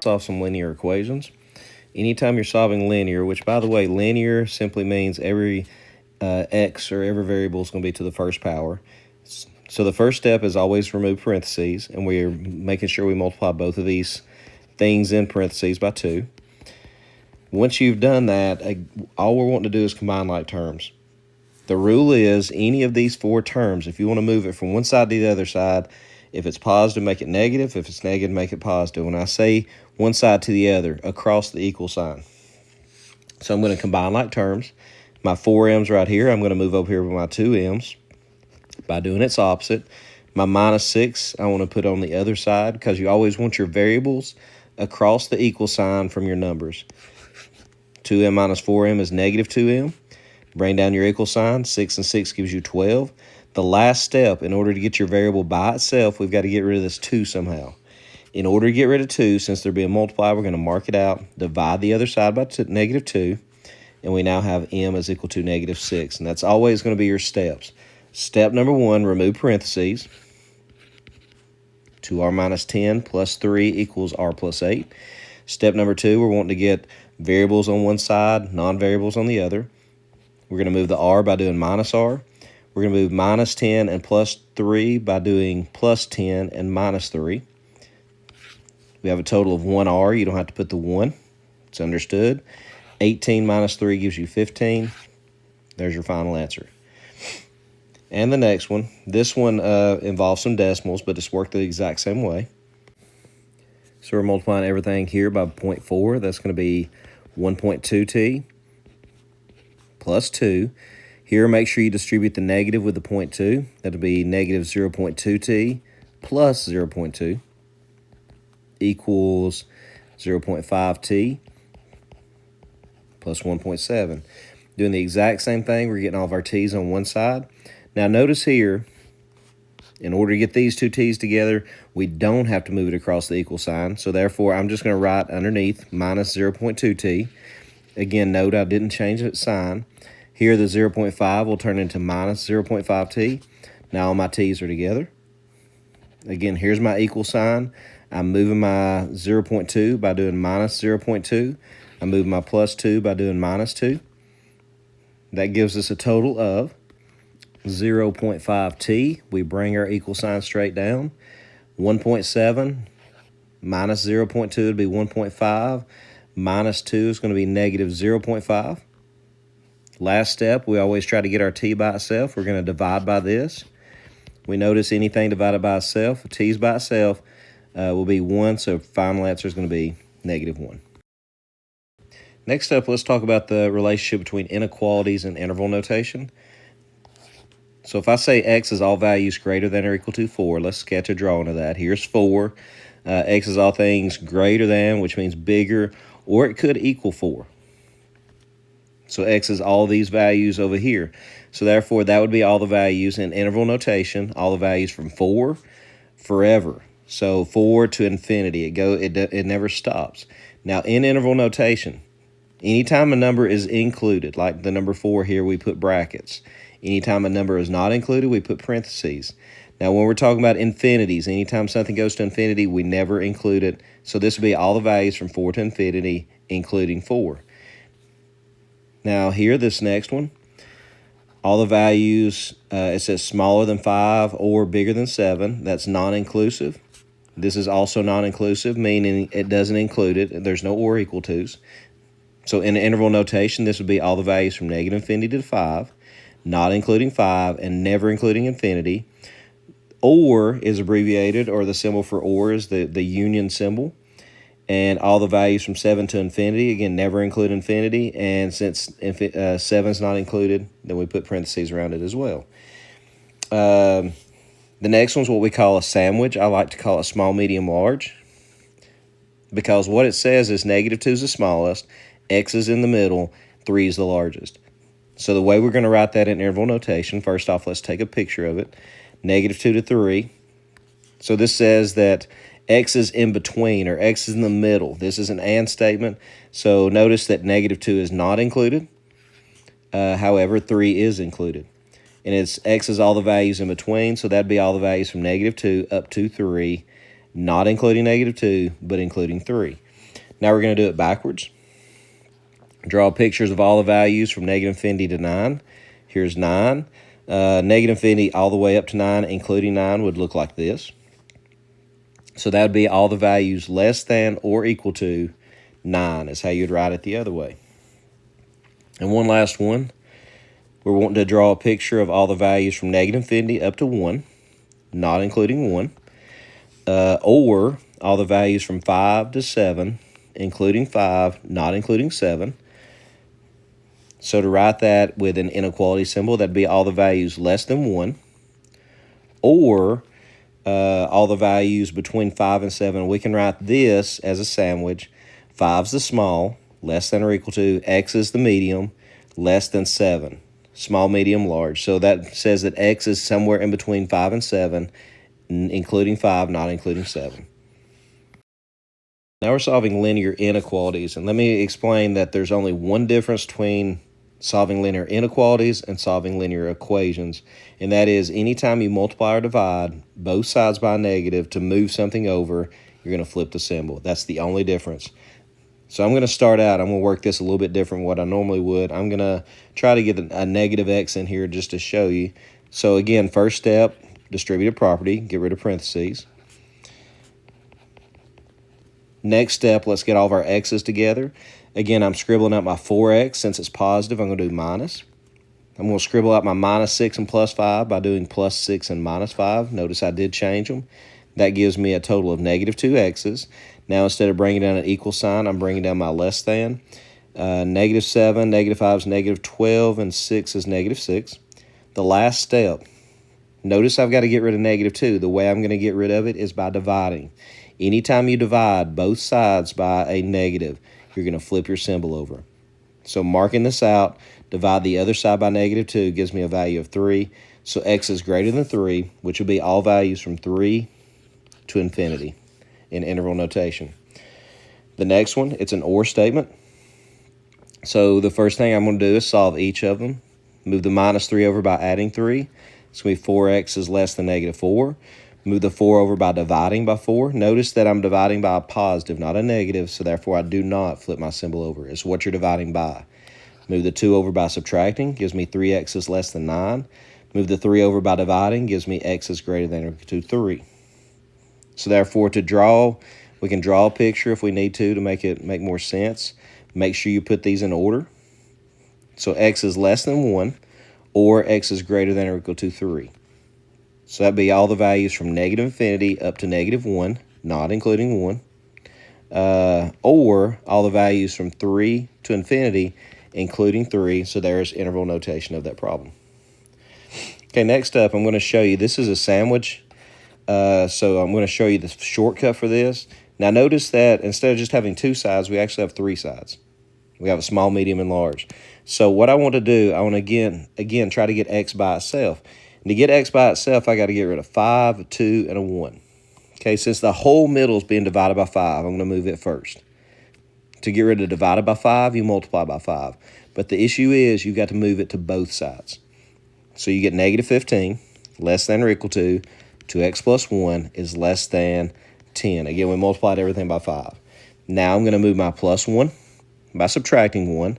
solve some linear equations. Anytime you're solving linear, which by the way, linear simply means every x or every variable is going to be to the first power. So the first step is always remove parentheses, and we're making sure we multiply both of these things in parentheses by 2. Once you've done that, all we're wanting to do is combine like terms. The rule is any of these 4 terms, if you want to move it from one side to the other side, if it's positive, make it negative. If it's negative, make it positive. When I say one side to the other, across the equal sign. So I'm going to combine like terms. My 4m's right here. I'm going to move over here with my 2m's by doing its opposite. My minus 6, I want to put on the other side because you always want your variables across the equal sign from your numbers. 2m minus 4m is negative 2m. Bring down your equal sign. 6 and 6 gives you 12. The last step, in order to get your variable by itself, we've got to get rid of this 2 somehow. In order to get rid of 2, since they're being multiplied, we're going to mark it out, divide the other side by negative 2, and we now have m is equal to negative 6. And that's always going to be your steps. Step number 1, remove parentheses. 2r minus 10 plus 3 equals r plus 8. Step number 2, we're wanting to get variables on one side, non-variables on the other. We're going to move the r by doing minus r. We're going to move minus 10 and plus 3 by doing plus 10 and minus 3. We have a total of 1r. You don't have to put the 1. It's understood. 18 minus 3 gives you 15. There's your final answer. And the next one. This one involves some decimals, but it's worked the exact same way. So we're multiplying everything here by 0.4. That's going to be 1.2t plus 2. Here, make sure you distribute the negative with the 0.2. That'll be negative 0.2t plus 0.2 equals 0.5t plus 1.7. Doing the exact same thing, we're getting all of our t's on one side. Now notice here, in order to get these two t's together, we don't have to move it across the equal sign. So therefore, I'm just going to write underneath minus 0.2t. Again, note I didn't change its sign. Here, the 0.5 will turn into minus 0.5t. Now all my t's are together. Again, here's my equal sign. I'm moving my 0.2 by doing minus 0.2. I'm moving my plus 2 by doing minus 2. That gives us a total of 0.5t. We bring our equal sign straight down. 1.7 minus 0.2 would be 1.5. Minus 2 is going to be negative 0.5. Last step, we always try to get our t by itself. We're going to divide by this. We notice anything divided by itself, t's by itself, will be 1, so final answer is going to be negative 1. Next up, let's talk about the relationship between inequalities and interval notation. So if I say x is all values greater than or equal to 4, let's sketch a drawing of that. Here's 4. X is all things greater than, which means bigger, or it could equal 4. So x is all these values over here. So therefore, that would be all the values in interval notation, all the values from 4 forever. So 4 to infinity, it never stops. Now in interval notation, anytime a number is included, like the number 4 here, we put brackets. Anytime a number is not included, we put parentheses. Now when we're talking about infinities, anytime something goes to infinity, we never include it. So this would be all the values from 4 to infinity, including 4. Now here, this next one, all the values, it says smaller than 5 or bigger than 7. That's non-inclusive. This is also non-inclusive, meaning it doesn't include it. There's no or equal tos. So in interval notation, this would be all the values from negative infinity to 5, not including 5, and never including infinity. Or is abbreviated, or the symbol for or is the union symbol. And all the values from 7 to infinity, again, never include infinity. And since 7 is not included, then we put parentheses around it as well. The next one's what we call a sandwich. I like to call it small, medium, large. Because what it says is negative 2 is the smallest, x is in the middle, 3 is the largest. So the way we're going to write that in interval notation, first off, let's take a picture of it. Negative 2 to 3. So this says that x is in between, or x is in the middle. This is an and statement. So notice that negative 2 is not included. However, 3 is included. And it's x is all the values in between, so that'd be all the values from negative 2 up to 3, not including negative 2, but including 3. Now we're going to do it backwards. Draw pictures of all the values from negative infinity to 9. Here's 9. Negative infinity all the way up to 9, including 9, would look like this. So that would be all the values less than or equal to 9 is how you'd write it the other way. And one last one. We're wanting to draw a picture of all the values from negative infinity up to 1, not including 1, or all the values from 5 to 7, including 5, not including 7. So to write that with an inequality symbol, that'd be all the values less than 1, or all the values between 5 and 7. We can write this as a sandwich. 5's the small, less than or equal to. X is the medium, less than 7. Small, medium, large. So that says that X is somewhere in between 5 and 7, including 5, not including 7. Now we're solving linear inequalities, and let me explain that there's only one difference between solving linear inequalities and solving linear equations, and that is anytime you multiply or divide both sides by a negative to move something over, you're going to flip the symbol. That's the only difference. So I'm going to start out, I'm going to work this a little bit different from what I normally would. I'm going to try to get a negative x in here just to show you. So again, first step, distributive property, get rid of parentheses. Next step, let's get all of our x's together. Again, I'm scribbling out my 4x. Since it's positive, I'm going to do minus. I'm going to scribble out my minus 6 and plus 5 by doing plus 6 and minus 5. Notice I did change them. That gives me a total of negative 2x's. Now, instead of bringing down an equal sign, I'm bringing down my less than. Negative 7, negative 5 is negative 12, and 6 is negative 6. The last step, notice I've got to get rid of negative 2. The way I'm going to get rid of it is by dividing. Anytime you divide both sides by a negative, you're going to flip your symbol over. So marking this out, divide the other side by negative 2 gives me a value of 3. So x is greater than 3, which will be all values from 3 to infinity in interval notation. The next one, it's an OR statement. So the first thing I'm going to do is solve each of them. Move the minus 3 over by adding 3. It's going to be 4x is less than negative 4. Move the 4 over by dividing by 4. Notice that I'm dividing by a positive, not a negative, so therefore I do not flip my symbol over. It's what you're dividing by. Move the 2 over by subtracting, gives me 3x is less than 9. Move the 3 over by dividing, gives me x is greater than or equal to 3. So therefore, to draw, we can draw a picture if we need to make it make more sense. Make sure you put these in order. So x is less than 1, or x is greater than or equal to 3. So that'd be all the values from negative infinity up to negative 1, not including 1, or all the values from 3 to infinity, including 3. So there's interval notation of that problem. Okay, next up, I'm going to show you, this is a sandwich. So I'm going to show you the shortcut for this. Now notice that instead of just having 2 sides, we actually have 3 sides. We have a small, medium, and large. So what I want to do, I want to again try to get x by itself. And to get x by itself, I got to get rid of 5, a 2, and a 1. Okay, since the whole middle is being divided by 5, I'm going to move it first. To get rid of divided by 5, you multiply by 5. But the issue is you've got to move it to both sides. So you get negative 15, less than or equal to 2x plus 1 is less than 10. Again, we multiplied everything by 5. Now I'm going to move my plus 1 by subtracting 1.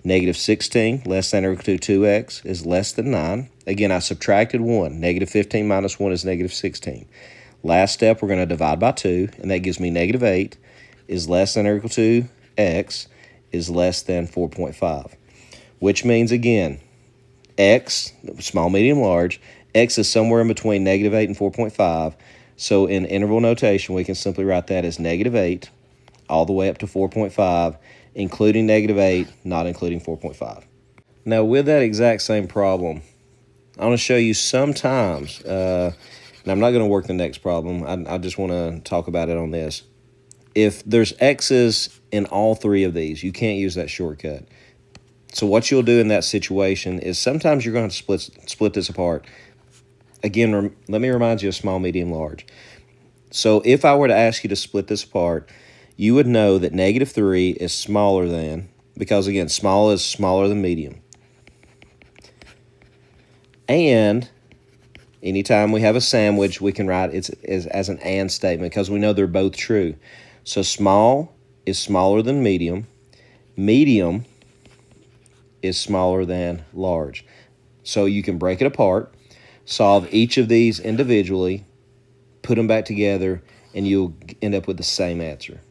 Negative 16 less than or equal to 2x is less than 9. Again, I subtracted 1. Negative 15 minus 1 is negative 16. Last step, we're going to divide by 2, and that gives me negative 8 is less than or equal to x is less than 4.5, which means, again, x, small, medium, large, x is somewhere in between negative 8 and 4.5. So in interval notation, we can simply write that as negative 8 all the way up to 4.5, including negative 8, not including 4.5. Now, with that exact same problem, I want to show you sometimes, and I'm not going to work the next problem. I just want to talk about it on this. If there's x's in all 3 of these, you can't use that shortcut. So what you'll do in that situation is sometimes you're going to split this apart. Again, let me remind you of small, medium, large. So if I were to ask you to split this apart, you would know that negative 3 is smaller than, because again, small is smaller than medium. And anytime we have a sandwich, we can write it as an and statement because we know they're both true. So small is smaller than medium. Medium is smaller than large. So you can break it apart, solve each of these individually, put them back together, and you'll end up with the same answer.